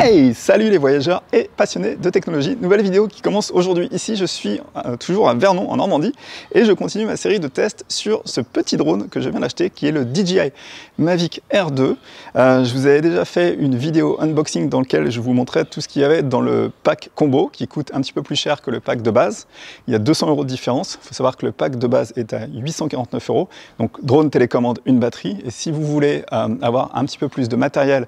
Hey, salut les voyageurs et passionnés de technologie. Nouvelle vidéo qui commence aujourd'hui. Ici, je suis toujours à Vernon, en Normandie, et je continue ma série de tests sur ce petit drone que je viens d'acheter, qui est le DJI Mavic Air 2. Je vous avais déjà fait une vidéo unboxing dans laquelle je vous montrais tout ce qu'il y avait dans le pack combo, qui coûte un petit peu plus cher que le pack de base. Il y a 200 € de différence. Il faut savoir que le pack de base est à 849 €. Donc drone, télécommande, une batterie. Et si vous voulez avoir un petit peu plus de matériel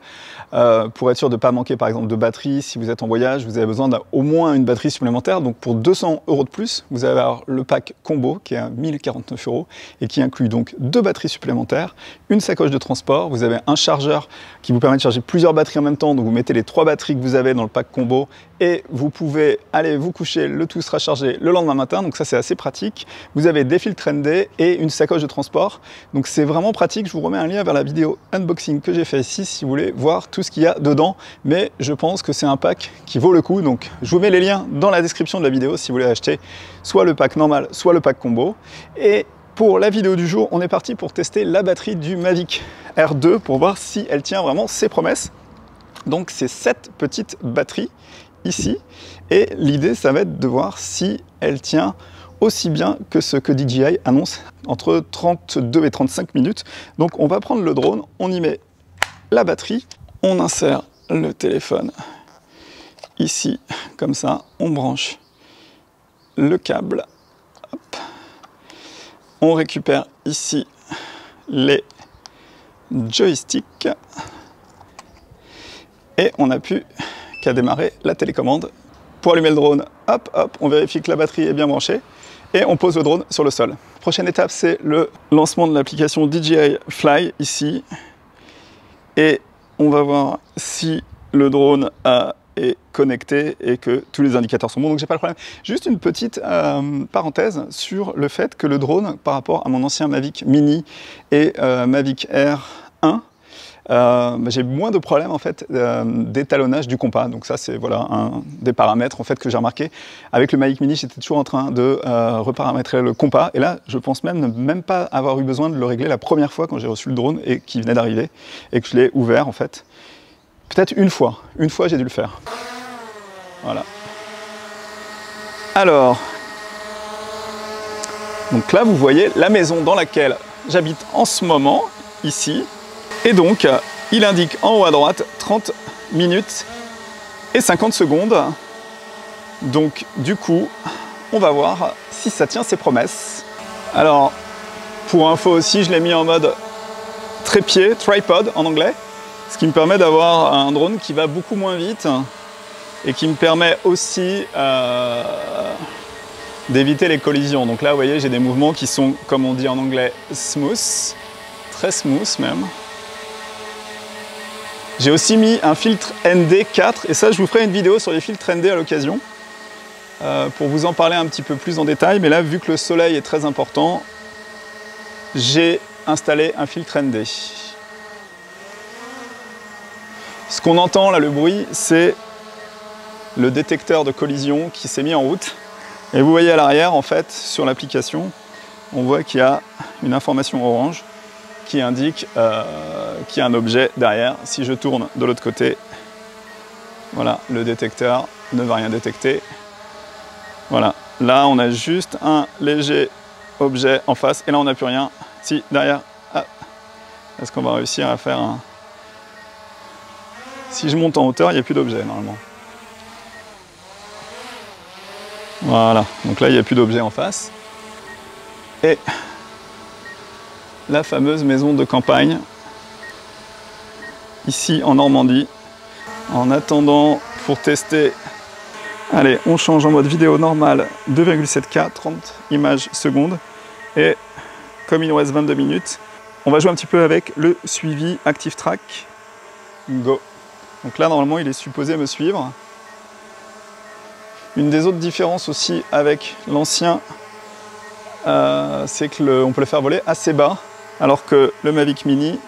pour être sûr de ne pas manquer par exemple de batterie, si vous êtes en voyage, vous avez besoin d'au moins une batterie supplémentaire. Donc pour 200 € de plus, vous allez avoir le pack combo qui est à 1049 € et qui inclut donc 2 batteries supplémentaires, une sacoche de transport, vous avez un chargeur qui vous permet de charger plusieurs batteries en même temps. Donc vous mettez les 3 batteries que vous avez dans le pack combo et vous pouvez aller vous coucher, le tout sera chargé le lendemain matin. Donc ça c'est assez pratique. Vous avez des filtres ND et une sacoche de transport. Donc c'est vraiment pratique. Je vous remets un lien vers la vidéo unboxing que j'ai fait ici si vous voulez voir tout ce qu'il y a dedans. Mais je pense que c'est un pack qui vaut le coup. Donc je vous mets les liens dans la description de la vidéo si vous voulez acheter soit le pack normal, soit le pack combo. Et pour la vidéo du jour, on est parti pour tester la batterie du Mavic Air 2 pour voir si elle tient vraiment ses promesses. Donc c'est 7 petites batteries ici et l'idée ça va être de voir si elle tient aussi bien que ce que DJI annonce, entre 32 et 35 minutes. Donc on va prendre le drone, on y met la batterie, on insère le téléphone ici comme ça, on branche le câble, hop. On récupère ici les joysticks et on n'a plus qu'à démarrer la télécommande. Pour allumer le drone, hop, hop, on vérifie que la batterie est bien branchée et on pose le drone sur le sol. Prochaine étape, c'est le lancement de l'application DJI Fly ici. Et on va voir si le drone est connecté et que tous les indicateurs sont bons, donc j'ai pas le problème. Juste une petite parenthèse sur le fait que le drone, par rapport à mon ancien Mavic Mini et Mavic Air 1, j'ai moins de problèmes en fait d'étalonnage du compas. Donc ça c'est voilà un des paramètres en fait que j'ai remarqué. Avec le Mavic Mini, j'étais toujours en train de reparamétrer le compas et là je pense même ne même pas avoir eu besoin de le régler la première fois quand j'ai reçu le drone et qu'il venait d'arriver et que je l'ai ouvert en fait. Peut-être une fois j'ai dû le faire. Voilà. Alors, donc là vous voyez la maison dans laquelle j'habite en ce moment, ici. Et donc, il indique en haut à droite 30 minutes et 50 secondes. Donc, du coup, on va voir si ça tient ses promesses. Alors, pour info aussi, je l'ai mis en mode trépied, tripod en anglais, ce qui me permet d'avoir un drone qui va beaucoup moins vite et qui me permet aussi d'éviter les collisions. Donc là, vous voyez, j'ai des mouvements qui sont, comme on dit en anglais, smooth, très smooth même. J'ai aussi mis un filtre ND4 et ça je vous ferai une vidéo sur les filtres ND à l'occasion pour vous en parler un petit peu plus en détail, mais là vu que le soleil est très important, j'ai installé un filtre ND. Ce qu'on entend là, le bruit, c'est le détecteur de collision qui s'est mis en route et vous voyez à l'arrière en fait sur l'application, on voit qu'il y a une information orange qui indique qu'il y a un objet derrière. Si je tourne de l'autre côté, voilà, le détecteur ne va rien détecter. Voilà, là on a juste un léger objet en face et là on n'a plus rien. Si, derrière, ah, est-ce qu'on va réussir à faire un... Si je monte en hauteur, il n'y a plus d'objet normalement. Voilà, donc là il n'y a plus d'objet en face. Et la fameuse maison de campagne, ici en Normandie. En attendant, pour tester, allez, on change en mode vidéo normale, 2,7K, 30 images secondes. Et comme il nous reste 22 minutes, on va jouer un petit peu avec le suivi Active Track. Go. Donc là, normalement, il est supposé me suivre. Une des autres différences aussi avec l'ancien, c'est qu'on peut le faire voler assez bas. Alors que le Mavic Mini,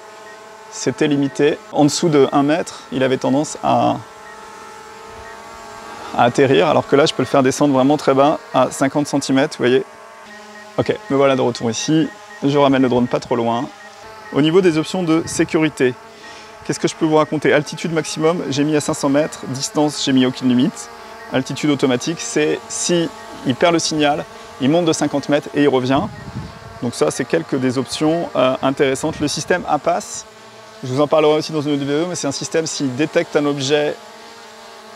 c'était limité. En dessous de 1 mètre, il avait tendance à atterrir, alors que là, je peux le faire descendre vraiment très bas, à 50 cm, vous voyez. Ok, me voilà de retour ici. Je ramène le drone pas trop loin. Au niveau des options de sécurité, qu'est-ce que je peux vous raconter? Altitude maximum, j'ai mis à 500 mètres. Distance, j'ai mis aucune limite. Altitude automatique, c'est si il perd le signal, il monte de 50 mètres et il revient. Donc ça, c'est quelques des options intéressantes. Le système APAS, je vous en parlerai aussi dans une autre vidéo, mais c'est un système, s'il détecte un objet,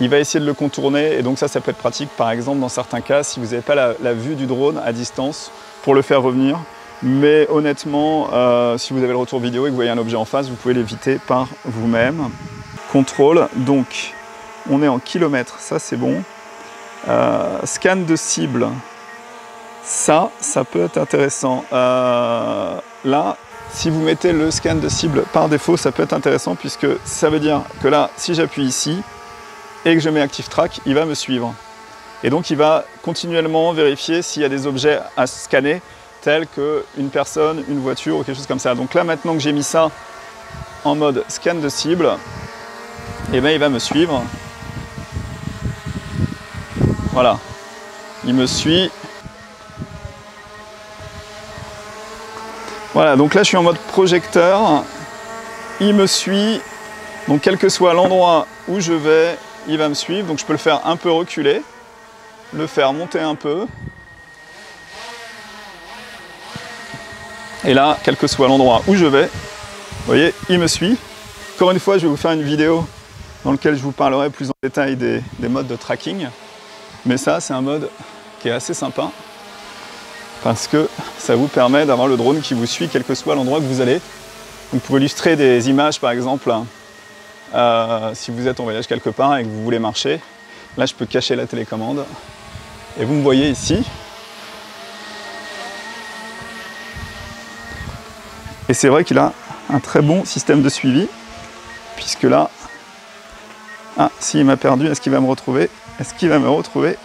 il va essayer de le contourner. Et donc ça peut être pratique, par exemple, dans certains cas, si vous n'avez pas la vue du drone à distance, pour le faire revenir. Mais honnêtement, si vous avez le retour vidéo et que vous voyez un objet en face, vous pouvez l'éviter par vous-même. Contrôle, donc on est en kilomètres, ça c'est bon. Scan de cible, ça peut être intéressant. Là, si vous mettez le scan de cible par défaut, ça peut être intéressant puisque ça veut dire que là, si j'appuie ici et que je mets Active Track, il va me suivre. Et donc il va continuellement vérifier s'il y a des objets à scanner, tels qu'une personne, une voiture ou quelque chose comme ça. Donc là, maintenant que j'ai mis ça en mode scan de cible, et bien il va me suivre. Voilà, il me suit. Voilà, donc là je suis en mode projecteur, il me suit. Donc quel que soit l'endroit où je vais, il va me suivre. Donc je peux le faire un peu reculer, le faire monter un peu. Et là, quel que soit l'endroit où je vais, vous voyez, il me suit. Encore une fois, je vais vous faire une vidéo dans laquelle je vous parlerai plus en détail des modes de tracking. Mais ça, c'est un mode qui est assez sympa parce que ça vous permet d'avoir le drone qui vous suit quel que soit l'endroit que vous allez. Donc pour illustrer des images, par exemple, si vous êtes en voyage quelque part et que vous voulez marcher, là, je peux cacher la télécommande. Et vous me voyez ici. Et c'est vrai qu'il a un très bon système de suivi, puisque là, ah, s'il m'a perdu, est-ce qu'il va me retrouver? Est-ce qu'il va me retrouver?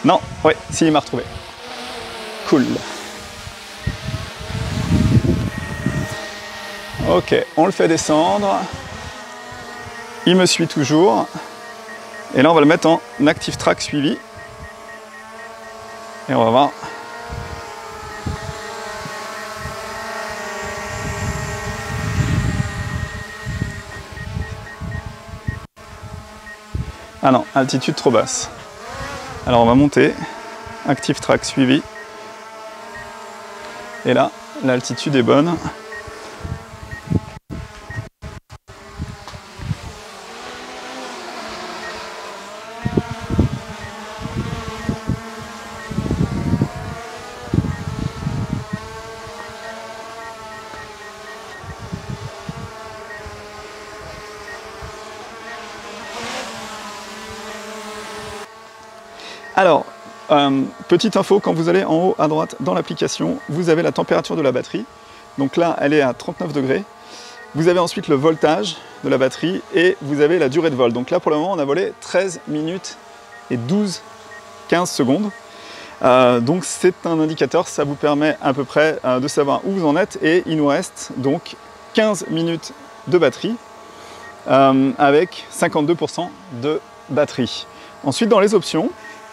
Non, oui, s'il m'a retrouvé. Cool. Ok, on le fait descendre. Il me suit toujours. Et là, on va le mettre en Active Track suivi. Et on va voir. Ah non, altitude trop basse. Alors on va monter, Active Track suivi. Et là, l'altitude est bonne. Alors, petite info, quand vous allez en haut à droite dans l'application, vous avez la température de la batterie. Donc là, elle est à 39 degrés. Vous avez ensuite le voltage de la batterie et vous avez la durée de vol. Donc là, pour le moment, on a volé 13 minutes et 15 secondes. Donc c'est un indicateur, ça vous permet à peu près de savoir où vous en êtes. Et il nous reste donc 15 minutes de batterie avec 52% de batterie. Ensuite, dans les options,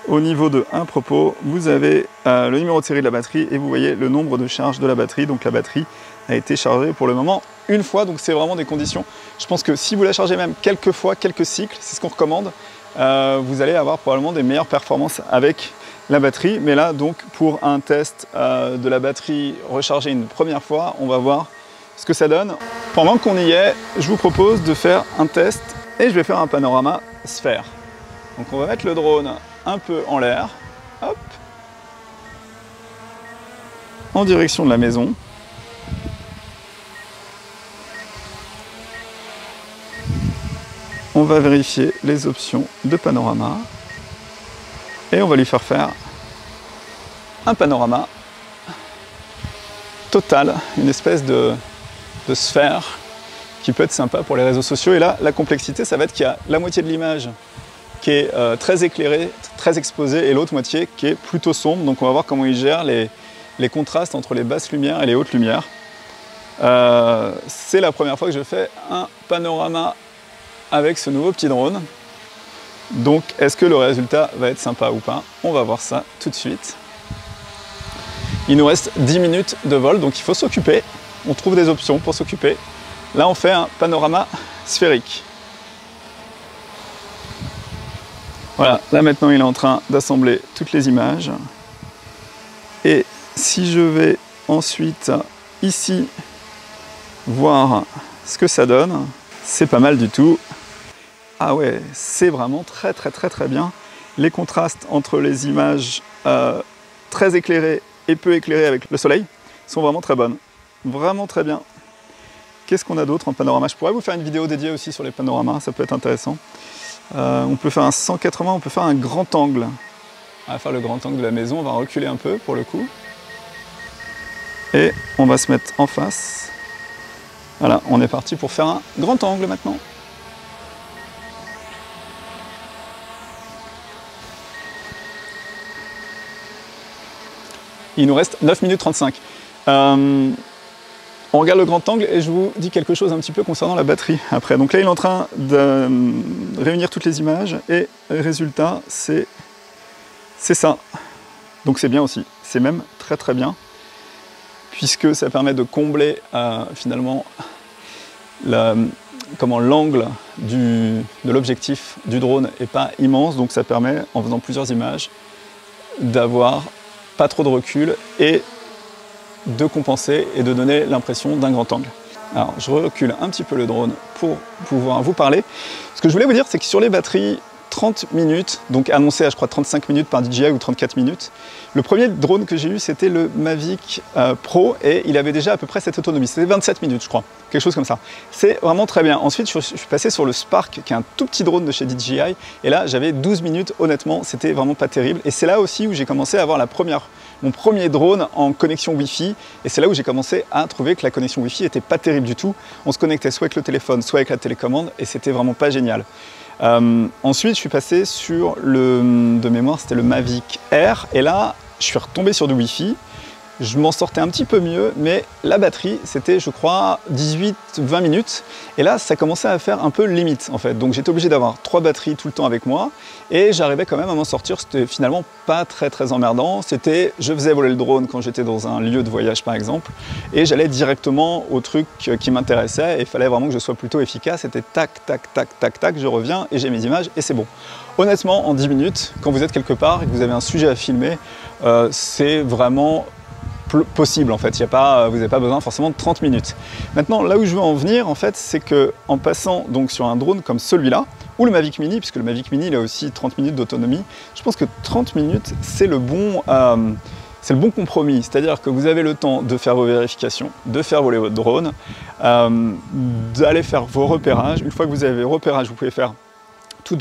au niveau de un propos, vous avez le numéro de série de la batterie et vous voyez le nombre de charges de la batterie. Donc la batterie a été chargée pour le moment une fois, donc c'est vraiment des conditions. Je pense que si vous la chargez même quelques fois, quelques cycles, c'est ce qu'on recommande, vous allez avoir probablement des meilleures performances avec la batterie. Mais là, donc, pour un test de la batterie rechargée une première fois, on va voir ce que ça donne. Pendant qu'on y est, je vous propose de faire un test et je vais faire un panorama sphère. Donc on va mettre le drone un peu en l'air, hop, en direction de la maison. On va vérifier les options de panorama et on va lui faire un panorama total, une espèce de sphère qui peut être sympa pour les réseaux sociaux. Et là, la complexité, ça va être qu'il y a la moitié de l'image qui est très éclairée, très exposée, et l'autre moitié qui est plutôt sombre. Donc on va voir comment il gère les contrastes entre les basses lumières et les hautes lumières. C'est la première fois que je fais un panorama avec ce nouveau petit drone. Donc est-ce que le résultat va être sympa ou pas? On va voir ça tout de suite. Il nous reste 10 minutes de vol, donc il faut s'occuper. On trouve des options pour s'occuper. Là on fait un panorama sphérique. Voilà, là maintenant il est en train d'assembler toutes les images. Et si je vais ensuite ici voir ce que ça donne, c'est pas mal du tout. Ah ouais, c'est vraiment très bien. Les contrastes entre les images très éclairées et peu éclairées avec le soleil sont vraiment très bonnes. Vraiment très bien. Qu'est-ce qu'on a d'autre en panorama? Je pourrais vous faire une vidéo dédiée aussi sur les panoramas, ça peut être intéressant. On peut faire un 180, on peut faire un grand angle. On va faire le grand angle de la maison, on va reculer un peu pour le coup. Et on va se mettre en face. Voilà, on est parti pour faire un grand angle maintenant. Il nous reste 9 minutes 35. On regarde le grand angle et je vous dis quelque chose un petit peu concernant la batterie après. Donc là, il est en train de réunir toutes les images et le résultat, c'est ça. Donc c'est bien aussi. C'est même très bien puisque ça permet de combler finalement l'angle de l'objectif du drone n'est pas immense. Donc ça permet, en faisant plusieurs images, d'avoir pas trop de recul et de compenser et de donner l'impression d'un grand angle. Alors je recule un petit peu le drone pour pouvoir vous parler. Ce que je voulais vous dire, c'est que sur les batteries 30 minutes, donc annoncé à je crois 35 minutes par DJI ou 34 minutes, le premier drone que j'ai eu c'était le Mavic Pro et il avait déjà à peu près cette autonomie, c'était 27 minutes je crois, quelque chose comme ça. C'est vraiment très bien. Ensuite je suis passé sur le Spark qui est un tout petit drone de chez DJI et là j'avais 12 minutes, honnêtement c'était vraiment pas terrible et c'est là aussi où j'ai commencé à avoir mon premier drone en connexion Wi-Fi et c'est là où j'ai commencé à trouver que la connexion Wi-Fi était pas terrible du tout. On se connectait soit avec le téléphone, soit avec la télécommande et c'était vraiment pas génial. Ensuite, je suis passé sur de mémoire, c'était le Mavic Air et là, je suis retombé sur du Wi-Fi. Je m'en sortais un petit peu mieux, mais la batterie, c'était, je crois, 18-20 minutes. Et là, ça commençait à faire un peu limite, en fait. Donc, j'étais obligé d'avoir 3 batteries tout le temps avec moi. Et j'arrivais quand même à m'en sortir. C'était finalement pas très emmerdant. C'était, je faisais voler le drone quand j'étais dans un lieu de voyage, par exemple. Et j'allais directement au truc qui m'intéressait. Et il fallait vraiment que je sois plutôt efficace. C'était tac, je reviens et j'ai mes images et c'est bon. Honnêtement, en 10 minutes, quand vous êtes quelque part et que vous avez un sujet à filmer, c'est vraiment possible en fait, vous n'avez pas besoin forcément de 30 minutes. Maintenant, là où je veux en venir en fait, c'est que en passant donc sur un drone comme celui-là, ou le Mavic Mini, puisque le Mavic Mini il a aussi 30 minutes d'autonomie, je pense que 30 minutes c'est le bon compromis, c'est-à-dire que vous avez le temps de faire vos vérifications, de faire voler votre drone, d'aller faire vos repérages. Une fois que vous avez vos repérages, vous pouvez faire tous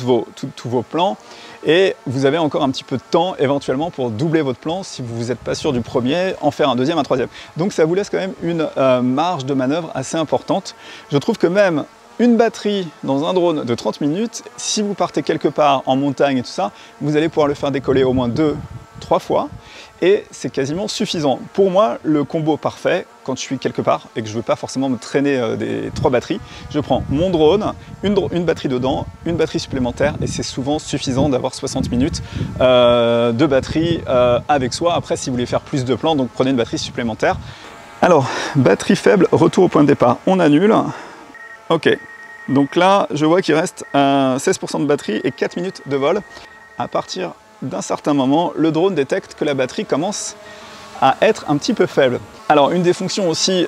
vos plans et vous avez encore un petit peu de temps éventuellement pour doubler votre plan si vous n'êtes pas sûr du premier, en faire un deuxième, un troisième. Donc ça vous laisse quand même une marge de manœuvre assez importante. Je trouve que même une batterie dans un drone de 30 minutes, si vous partez quelque part en montagne et tout ça, vous allez pouvoir le faire décoller au moins 2-3 fois et c'est quasiment suffisant. Pour moi, le combo parfait, quand je suis quelque part et que je ne veux pas forcément me traîner des 3 batteries, je prends mon drone, une batterie dedans, une batterie supplémentaire et c'est souvent suffisant d'avoir 60 minutes de batterie avec soi. Après, si vous voulez faire plus de plans, donc prenez une batterie supplémentaire. Alors, batterie faible, retour au point de départ, on annule. Ok, donc là, je vois qu'il reste 16% de batterie et 4 minutes de vol. À partir d'un certain moment, le drone détecte que la batterie commence à être un petit peu faible. Alors une des fonctions aussi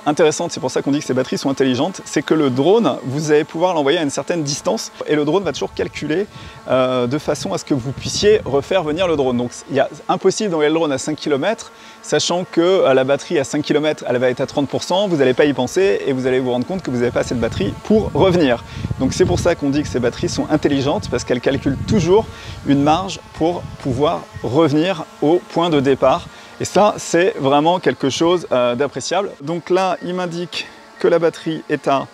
intéressantes, c'est pour ça qu'on dit que ces batteries sont intelligentes, c'est que le drone, vous allez pouvoir l'envoyer à une certaine distance et le drone va toujours calculer de façon à ce que vous puissiez refaire venir le drone. Donc il est impossible d'envoyer le drone à 5 km, sachant que la batterie à 5 km, elle va être à 30%, vous n'allez pas y penser et vous allez vous rendre compte que vous n'avez pas assez de batterie pour revenir. Donc c'est pour ça qu'on dit que ces batteries sont intelligentes, parce qu'elles calculent toujours une marge pour pouvoir revenir au point de départ. Et ça, c'est vraiment quelque chose d'appréciable. Donc là, il m'indique que la batterie est à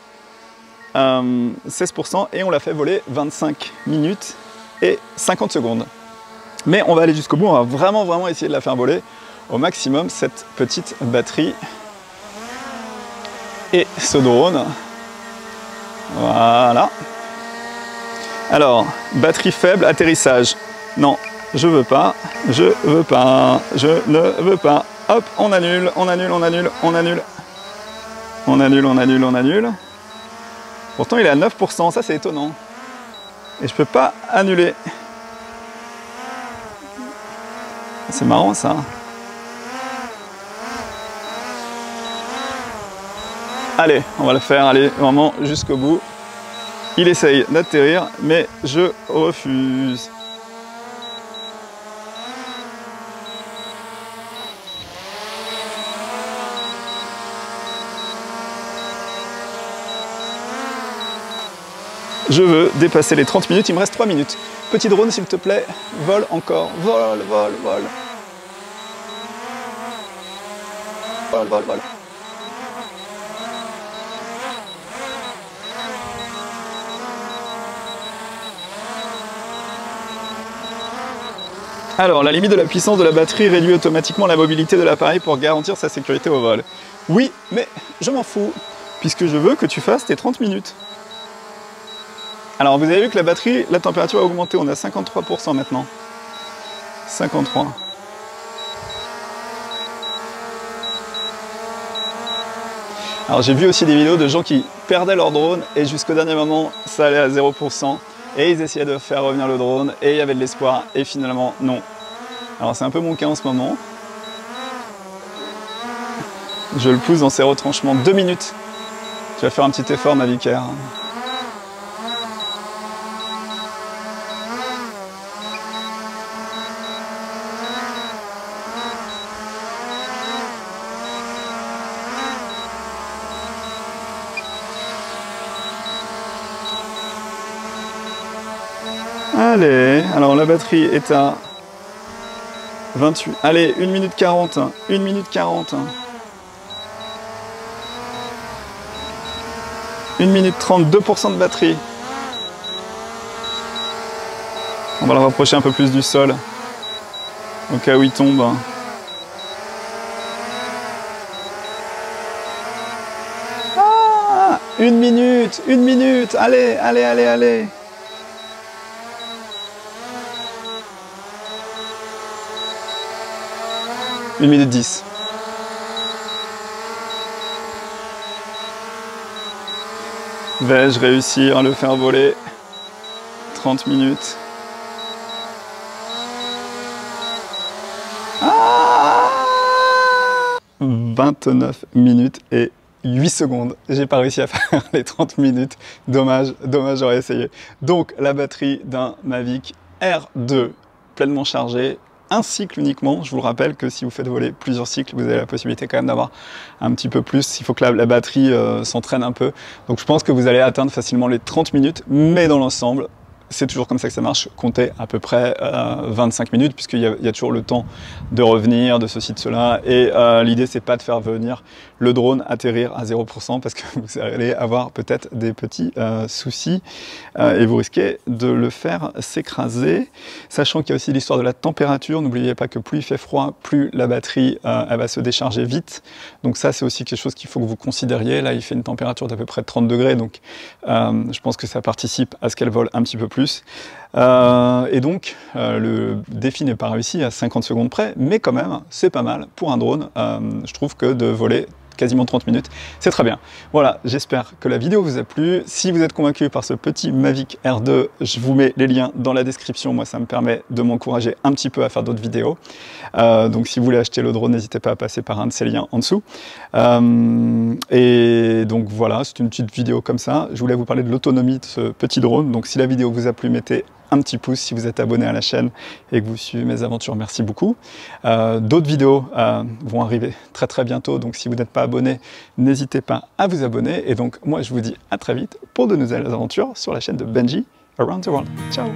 16% et on l'a fait voler 25 minutes et 50 secondes. Mais on va aller jusqu'au bout, on va vraiment essayer de la faire voler au maximum, cette petite batterie et ce drone. Voilà. Alors, batterie faible, atterrissage. Non. Je veux pas, je ne veux pas. Hop, on annule. Pourtant, il est à 9%, ça c'est étonnant. Et je peux pas annuler. C'est marrant ça. Allez, on va le faire, allez, vraiment jusqu'au bout. Il essaye d'atterrir, mais je refuse. Je veux dépasser les 30 minutes, il me reste 3 minutes. Petit drone, s'il te plaît, vole encore. Vole, vole, vole. Vole, vol, vol. Alors, la limite de la puissance de la batterie réduit automatiquement la mobilité de l'appareil pour garantir sa sécurité au vol. Oui, mais je m'en fous, puisque je veux que tu fasses tes 30 minutes. Alors, vous avez vu que la batterie, la température a augmenté, on est à 53% maintenant. 53. Alors j'ai vu aussi des vidéos de gens qui perdaient leur drone et jusqu'au dernier moment ça allait à 0% et ils essayaient de faire revenir le drone et il y avait de l'espoir et finalement non. Alors c'est un peu mon cas en ce moment. Je le pousse dans ses retranchements 2 minutes. Tu vas faire un petit effort ma vicaire. Allez, alors la batterie est à 28. Allez, 1 minute 40. 1 minute 40. 1 minute 30, 2% de batterie. On va le rapprocher un peu plus du sol. Au cas où il tombe. Ah, 1 minute, 1 minute. Allez, allez, allez, allez. Une minute 10. Vais-je réussir à le faire voler? 30 minutes. Ah 29 minutes et 8 secondes. J'ai pas réussi à faire les 30 minutes. Dommage, dommage, j'aurais essayé. Donc la batterie d'un Mavic R2 pleinement chargée. Un cycle uniquement, je vous le rappelle que si vous faites voler plusieurs cycles, vous avez la possibilité quand même d'avoir un petit peu plus. Il faut que la batterie s'entraîne un peu. Donc je pense que vous allez atteindre facilement les 30 minutes, mais dans l'ensemble, c'est toujours comme ça que ça marche. Comptez à peu près 25 minutes, puisqu'il y a toujours le temps de revenir, de ceci, de cela. Et l'idée, c'est pas de faire venir le drone atterrir à 0%, parce que vous allez avoir peut-être des petits soucis et vous risquez de le faire s'écraser. Sachant qu'il y a aussi l'histoire de la température. N'oubliez pas que plus il fait froid, plus la batterie elle va se décharger vite. Donc ça, c'est aussi quelque chose qu'il faut que vous considériez. Là, il fait une température d'à peu près 30 degrés, donc je pense que ça participe à ce qu'elle vole un petit peu plus. Et donc, le défi n'est pas réussi à 50 secondes près, mais quand même, c'est pas mal pour un drone. Je trouve que de voler quasiment 30 minutes, c'est très bien. Voilà, j'espère que la vidéo vous a plu. Si vous êtes convaincu par ce petit Mavic R2, je vous mets les liens dans la description. Moi, ça me permet de m'encourager un petit peu à faire d'autres vidéos. Donc, si vous voulez acheter le drone, n'hésitez pas à passer par un de ces liens en dessous. Et donc, voilà, c'est une petite vidéo comme ça. Je voulais vous parler de l'autonomie de ce petit drone. Donc, si la vidéo vous a plu, mettez un petit pouce si vous êtes abonné à la chaîne et que vous suivez mes aventures, merci beaucoup. D'autres vidéos vont arriver très très bientôt, donc si vous n'êtes pas abonné, n'hésitez pas à vous abonner. Et donc moi je vous dis à très vite pour de nouvelles aventures sur la chaîne de Benji Around the World. Ciao.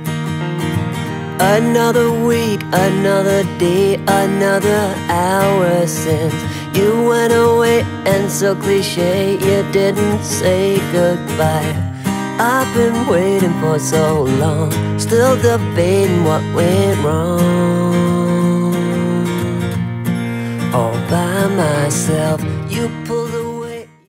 Another week, another day, another hour since you went away, and so cliche you didn't say goodbye. I've been waiting for so long, still debating what went wrong. All by myself, you put